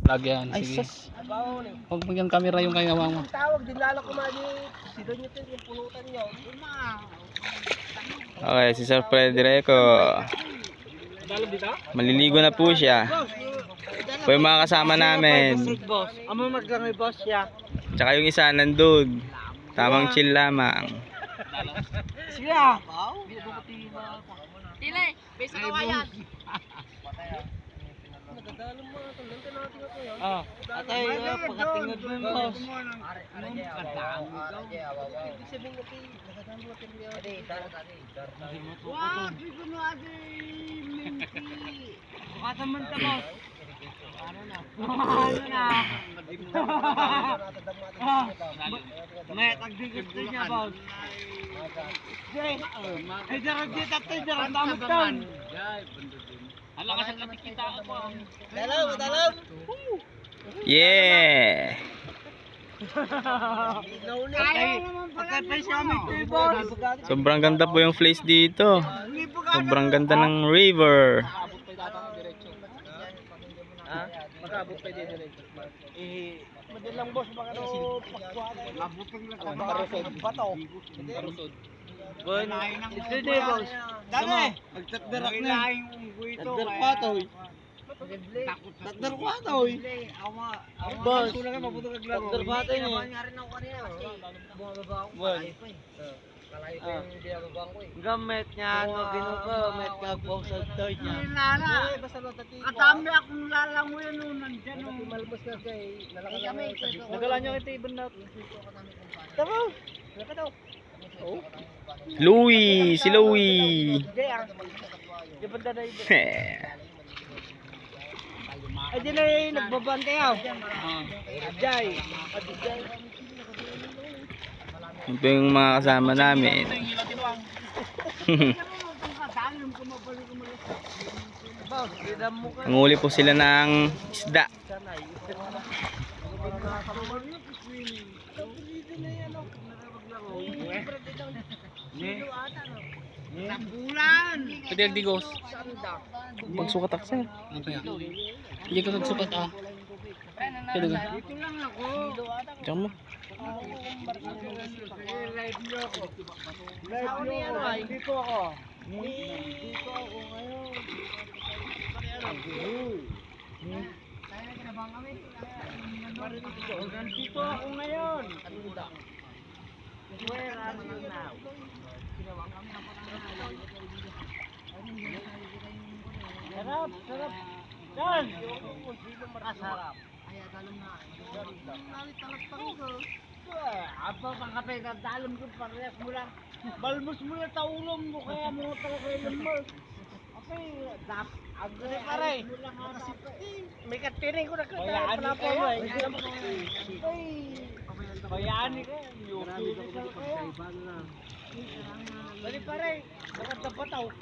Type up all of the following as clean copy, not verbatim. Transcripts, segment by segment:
Vlog yan. Ay, Sige. sus. Huwag mo yung camera yung kaya mo. Tawag din lalo ko mali. Sino nyo ito yung pulutan nyo? Okay, si Sir Freddy Reco. Maliligo na po siya. Po yung mga kasama namin. Amo maglangoy boss siya. Tsaka yung isa nandun. Tamang chill lamang. Sige ah. Dile, besa kawayan. Ah, atay pagkatingod mo boss. Wah, biguno ade minti. Bukatan ta boss. Ano na? May tagdikit din niya boss. Ay darag dito tayo darag damot doon. Hala ka sa kita ako. Dalam. Yeah! Sobrang ganda po yung place dito. Sobrang ganda ng river. Magabot pa din diretso. Madalang boss baka no mabutong lang ka bato. Parusod. Bon, ito din boss. Dami. Magtakdarak na. Takdar patoy. Takdar patoy. Boss, takdar patoy ni. Bon. Gamit niya ano ginuko, met ka po sa toy niya. Nana. Katami akong lalangoy nun nandiyan nung Malbos na kay kami. nagala niyo ito ibon na. Tama. Laka daw. Oh. Louie! Si Louie! Di banda na ibon. Ay di na nagbabante ah. Jay. Ito yung mga kasama namin. Nanguli po sila ng isda. Bulan. Pwede nagdigos. Pagsukat ako sir. Ano pa yan? Hindi ko nagsukat ah. Pwede ka. Dito lang ako. Diyan mo. Live nyo ako. Dito ako. Dito ako ngayon. Dito ako ngayon. Where are you now? Sarap, sarap. Dan! Masarap. Apa pang kape na dalam ko parehas mo lang. Balmos mo na taulong mo kaya mo talaga lemol. Okay, dap. Agre pare. May katiring ko na ka. Bayani ka. Bayani ka. Bali pare, nakatapat ako.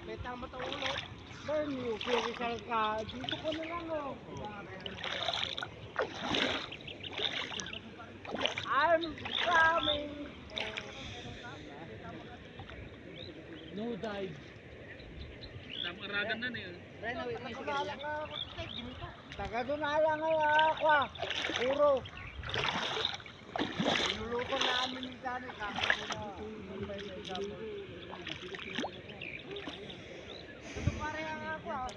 May tama taulo. Ben, yung physical ka. Dito ko na lang oh. I'm coming. No dive. Tama aragan na niya. Taga doon na lang ako ah. Puro. Niluluto namin ni Dani. Ito pare ang ako ah.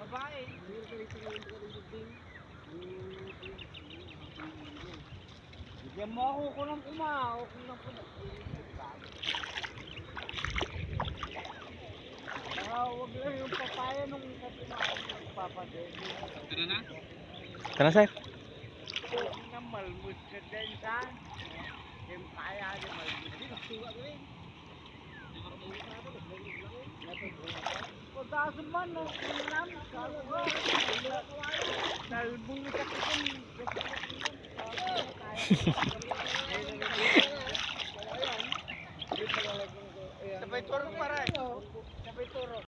Babae. Bigyan mo ako kunang kuma. Huwag lang yung papaya nung papadeli. Tara na. Tara sir. Na malmut ka din sa yung kaya di malmut din suwa ko rin pagkaso man no lang kala ko dalbong ka